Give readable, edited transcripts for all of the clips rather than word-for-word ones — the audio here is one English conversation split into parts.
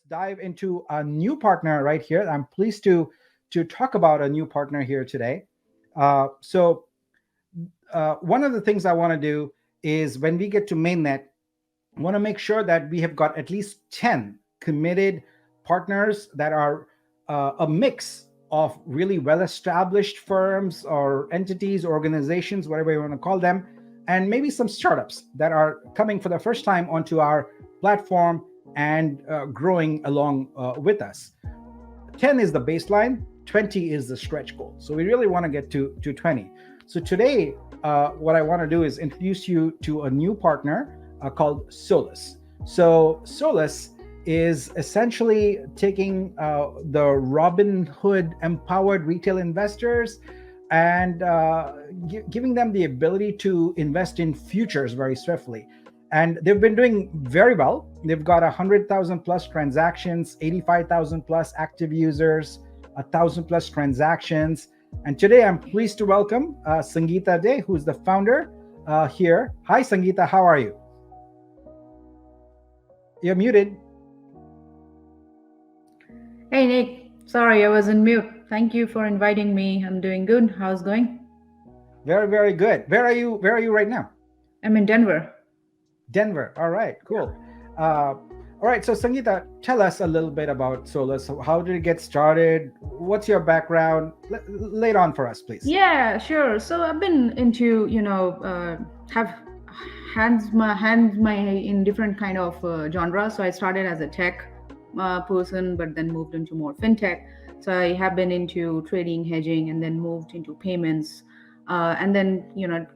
dive into a new partner right here. I'm pleased to talk about a new partner here today. One of the things I want to do is when we get to mainnet, I want to make sure that we have got at least 10 committed partners that are a mix of really well established firms or entities, organizations, whatever you want to call them, and maybe some startups that are coming for the first time onto our platform and growing along with us. 10 is the baseline, 20 is the stretch goal. So we really want to get to 20. So today, what I want to do is introduce you to a new partner called Solus. So Solus is essentially taking the Robinhood empowered retail investors and giving them the ability to invest in futures very swiftly. And they've been doing very well. They've got 100,000 plus transactions, 85,000 plus active users, 1,000 plus transactions. And today I'm pleased to welcome Sangeeta Dey, who's the founder here. Hi, Sangeeta, how are you? You're muted. Hey, Nick. Sorry, I was on mute. Thank you for inviting me. I'm doing good. How's it going? Very, very good. Where are you right now? I'm in Denver. Denver. All right, cool. All right, so Sangeeta, tell us a little bit about Solus. How did it get started? What's your background? Lay it on for us, please. Yeah, sure. So I've been into, have hands my in different kind of genres. So I started as a tech person, but then moved into more fintech. So I have been into trading, hedging, and then moved into payments. And then,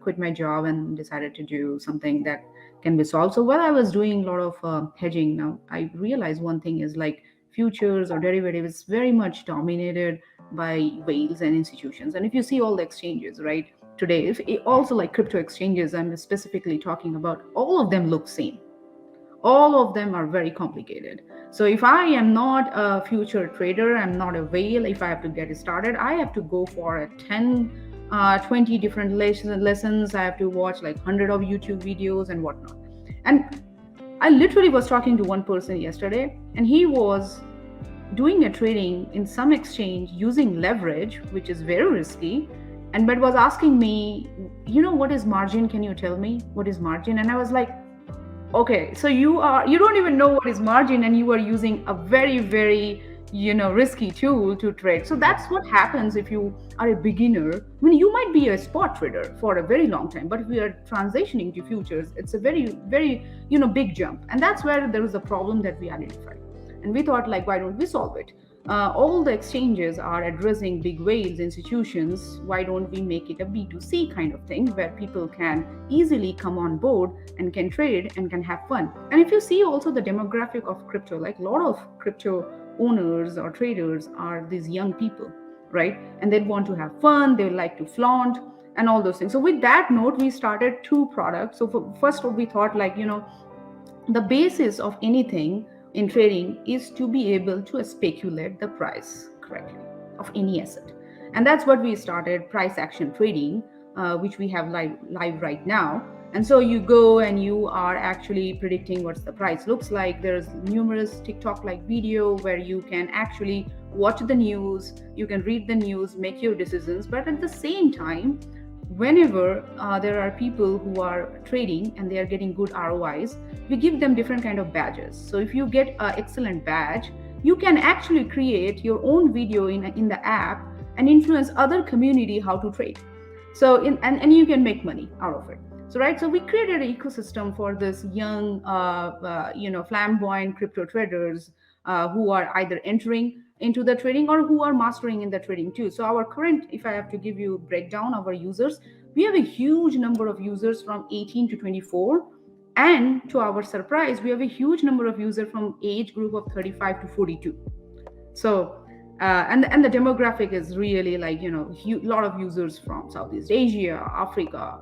quit my job and decided to do something that can be solved. So while I was doing a lot of hedging, now I realized one thing is like futures or derivatives very much dominated by whales and institutions. And if you see all the exchanges, right, today, if also like crypto exchanges, I'm specifically talking about, all of them look same. All of them are very complicated. So if I am not a future trader, I'm not a whale, if I have to get started, I have to go for a 20 different lessons. I have to watch like 100 of YouTube videos and whatnot. And I literally was talking to one person yesterday, and he was doing a trading in some exchange using leverage, which is very risky, but was asking me, what is margin? Can you tell me what is margin? And I was like, okay, so you don't even know what is margin, and you are using a very, very risky tool to trade. So that's what happens if you are a beginner. I mean, you might be a spot trader for a very long time, but if we are transitioning to futures, it's a very, very, big jump. And that's where there was a problem that we identified. And we thought, like, why don't we solve it? All the exchanges are addressing big whales, institutions. Why don't we make it a B2C kind of thing where people can easily come on board and can trade and can have fun? And if you see also the demographic of crypto, like a lot of crypto owners or traders are these young people, right? And they want to have fun, they like to flaunt and all those things. So with that note, we started two products. So first we thought, like, the basis of anything in trading is to be able to speculate the price correctly of any asset. And that's what we started, price action trading, which we have live right now. And so you go and you are actually predicting what the price looks like. There's numerous TikTok-like video where you can actually watch the news, you can read the news, make your decisions. But at the same time, whenever there are people who are trading and they are getting good ROIs, we give them different kind of badges. So if you get an excellent badge, you can actually create your own video in the app and influence other community how to trade. So and you can make money out of it. So right, so we created an ecosystem for this young, flamboyant crypto traders who are either entering into the trading or who are mastering in the trading too. So our current, if I have to give you a breakdown of our users, we have a huge number of users from 18 to 24. And to our surprise, we have a huge number of users from age group of 35 to 42. So, and the demographic is really like, a lot of users from Southeast Asia, Africa,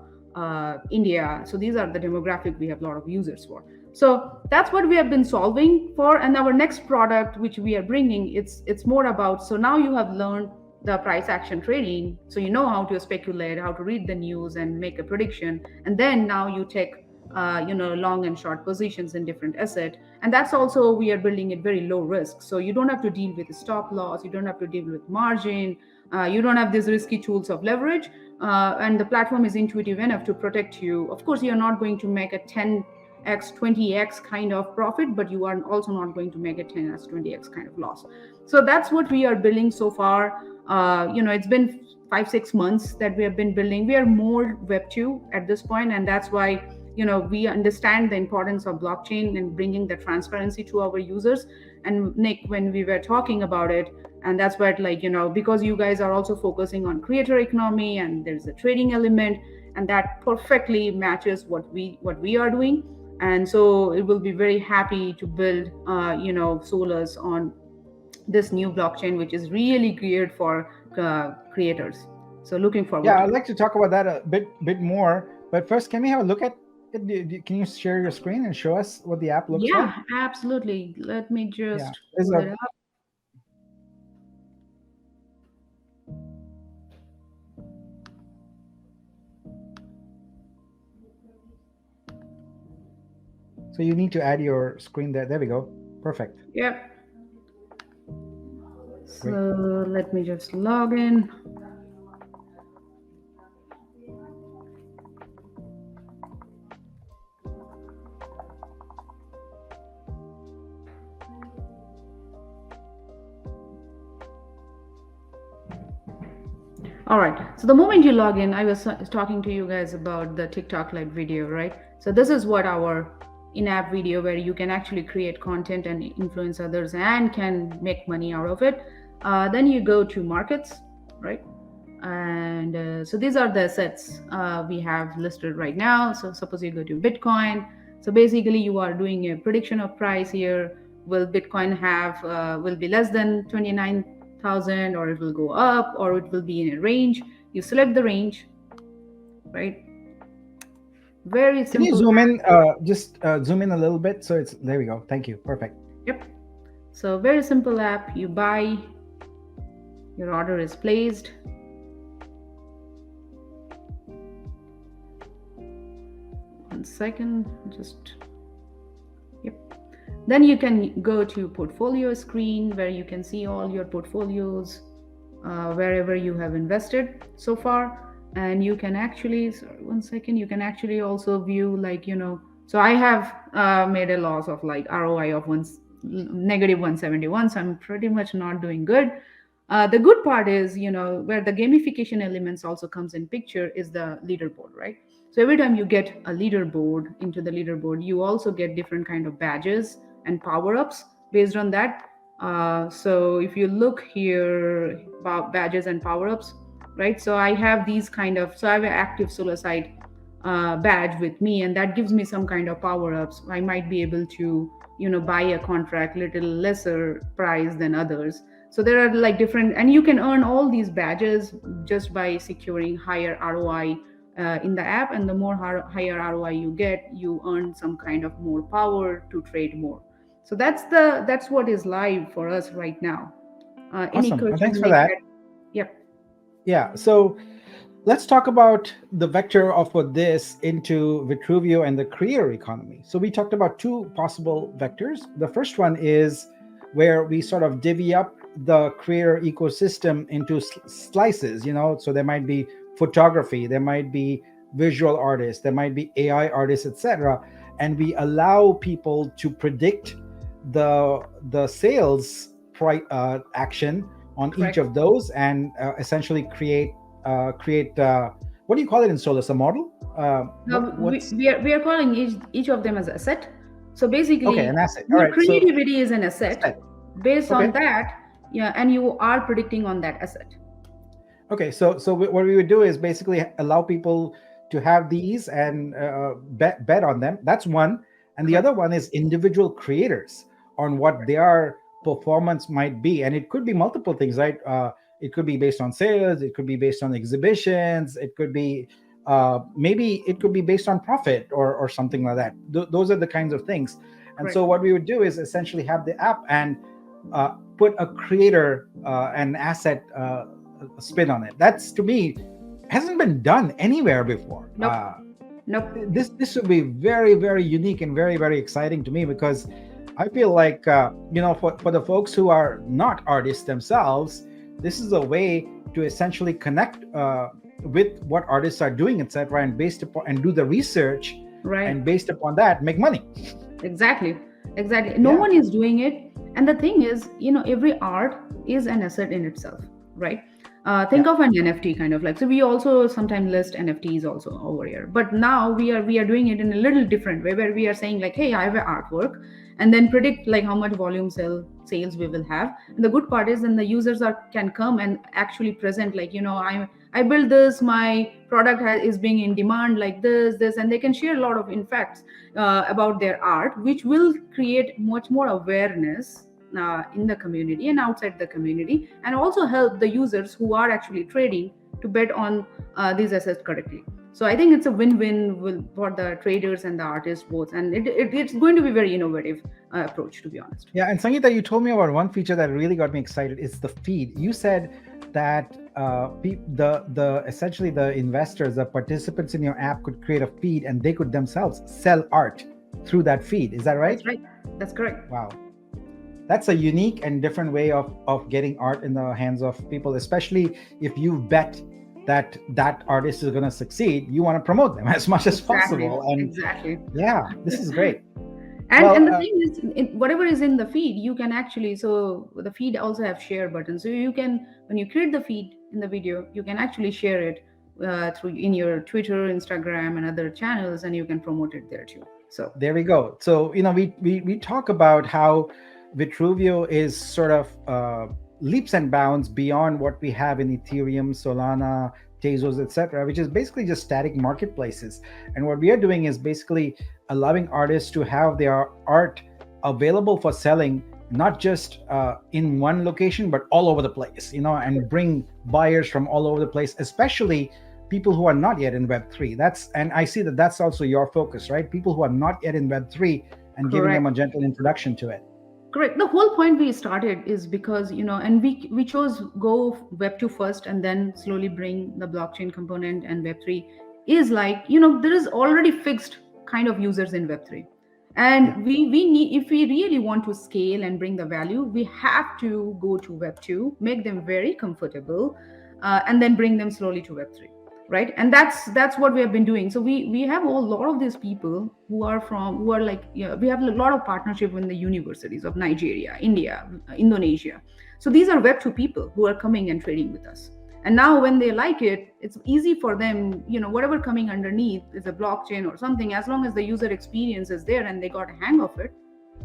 India. So these are the demographic we have a lot of users for. So that's what we have been solving for. And our next product, which we are bringing, it's more about, so now you have learned the price action trading. So you know how to speculate, how to read the news and make a prediction. And then now you take long and short positions in different asset. And that's also, we are building it very low risk, so you don't have to deal with stop loss, you don't have to deal with margin, you don't have these risky tools of leverage, and the platform is intuitive enough to protect you. Of course, you're not going to make a 10x 20x kind of profit, but you are also not going to make a 10x 20x kind of loss. So that's what we are building so far. It's been 5-6 months that we have been building. We are more web 2 at this point, and that's why we understand the importance of blockchain and bringing the transparency to our users. And Nick, when we were talking about it, and that's what, because you guys are also focusing on creator economy and there's a trading element, and that perfectly matches what we are doing. And so it will be very happy to build Solus on this new blockchain, which is really geared for creators. So looking forward Yeah, to I'd it. like to talk about that a bit more. But first, can we have a look at it? Can you share your screen and show us what the app looks like? Yeah, absolutely. Let me Yeah, just this is pull it a up. so you need to add your screen there. There we go. Perfect. Yep. Great. So let me just log in. All right. So the moment you log in, I was talking to you guys about the TikTok live video, right? So this is what our in-app video, where you can actually create content and influence others and can make money out of it. Then you go to markets, right? And so these are the assets we have listed right now. So suppose you go to Bitcoin. So basically you are doing a prediction of price here. Will Bitcoin have will be less than 29,000, or it will go up, or it will be in a range? You select the range, right? Very Can you simple. zoom in? Just zoom in a little bit. So it's there we go. Thank you. Perfect. Yep. So very simple app. You buy, your order is placed. One second, just, yep. Then you can go to portfolio screen, where you can see all your portfolios, wherever you have invested so far. And you can actually, sorry, one second, you can actually also view, so I have made a loss of ROI of negative 171. So I'm pretty much not doing good. The good part is, where the gamification elements also comes in picture, is the leaderboard, right? So every time you get a leaderboard, into the leaderboard, you also get different kind of badges and power-ups based on that. So if you look here about badges and power-ups, right? So I have these so I have an active Solacite badge with me, and that gives me some kind of power-ups. I might be able to, buy a contract little lesser price than others. So there are different, and you can earn all these badges just by securing higher ROI in the app. And the more higher ROI you get, you earn some kind of more power to trade more. So that's what is live for us right now. Any Awesome. Thanks question, for Nick? that. Yep. Yeah. So let's talk about the vector of this into Vitruvio and the creator economy. So we talked about two possible vectors. The first one is where we sort of divvy up the creator ecosystem into slices, so there might be photography, there might be visual artists, there might be AI artists, etc. And we allow people to predict the sales action on each Correct. of those, and essentially create what do you call it in Solus? A model? Now What's we are calling each of them as asset. So okay? basically, An asset. All your right. So creativity is an asset. asset. Based on Okay. that, yeah, and you are predicting on that asset. Okay. So what we would do is basically allow people to have these and bet on them. That's one. And the other Correct. one is individual creators on what their performance might be, and it could be multiple things, right? It could be based on sales, it could be based on exhibitions, it could be maybe it could be based on profit or something like that. Those are the kinds of things. And Correct. so what we would do is essentially have the app and put a creator an asset spin on it. That's, to me, hasn't been done anywhere before. Nope. Nope. This would be very, very unique and very, very exciting to me, because I feel like for the folks who are not artists themselves, this is a way to essentially connect with what artists are doing, etc., and based upon and do the research, Right. and based upon that make money. Exactly. Exactly. No Yeah, one is doing it. And the thing is, every art is an asset in itself, right? yeah. Think of an NFT kind of like. So we also sometimes list NFTs also over here. But now we are doing it in a little different way, where we are saying like, hey, I have an artwork, and then predict like how much volume sales we will have. And the good part is then the users are can come and actually present like, I built this, my product is being in demand like this, and they can share a lot of in facts about their art, which will create much more awareness in the community and outside the community, and also help the users who are actually trading to bet on these assets correctly. So I think it's a win-win for the traders and the artists both, and it's going to be very innovative approach, to be honest. Yeah, and Sangeeta, you told me about one feature that really got me excited. It's the feed. You said that the essentially the investors, the participants in your app, could create a feed, and they could themselves sell art through that feed. Is that right? That's right. That's correct. Wow, that's a unique and different way of getting art in the hands of people, especially if you bet that that artist is going to succeed. You want to promote them as much as Exactly. possible, and Exactly. yeah, this is great. and Well, and the thing is, whatever is in the feed, you can actually, so the feed also have share button, so you can, when you create the feed in the video, you can actually share it through in your Twitter, Instagram, and other channels, and you can promote it there too. So there we go. So we talk about how Vitruvio is sort of leaps and bounds beyond what we have in Ethereum, Solana, Tezos, etc., which is basically just static marketplaces. And what we are doing is basically allowing artists to have their art available for selling, not just in one location, but all over the place, and bring buyers from all over the place, especially people who are not yet in Web3. And I see that that's also your focus, right? People who are not yet in Web3, and giving them correct. a gentle introduction to it. Correct. The whole point we started is because, and we chose go Web 2 first and then slowly bring the blockchain component and Web 3, is like, there is already fixed kind of users in Web 3. Yeah. And we need, if we really want to scale and bring the value, we have to go to Web 2, make them very comfortable, and then bring them slowly to Web 3. Right, and that's what we have been doing. So we have a lot of these people who are like, we have a lot of partnership with the universities of Nigeria, India, Indonesia. So these are Web2 people who are coming and trading with us, and now when they like it, it's easy for them, whatever coming underneath is a blockchain or something, as long as the user experience is there and they got a hang of it,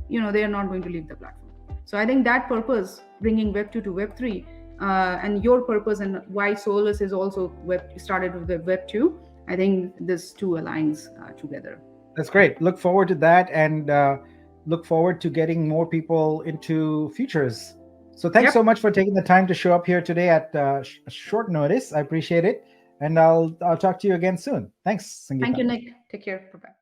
they are not going to leave the platform. So I think that purpose, bringing Web2 to Web3, and your purpose and why Solus is also started with the Web2, I think this two aligns together. That's great. Look forward to that, and look forward to getting more people into futures. So thanks Yep. so much for taking the time to show up here today at short notice. I appreciate it, and I'll talk to you again soon. Thanks, Thank Sangeeta. you, Nick. Take care. Bye bye.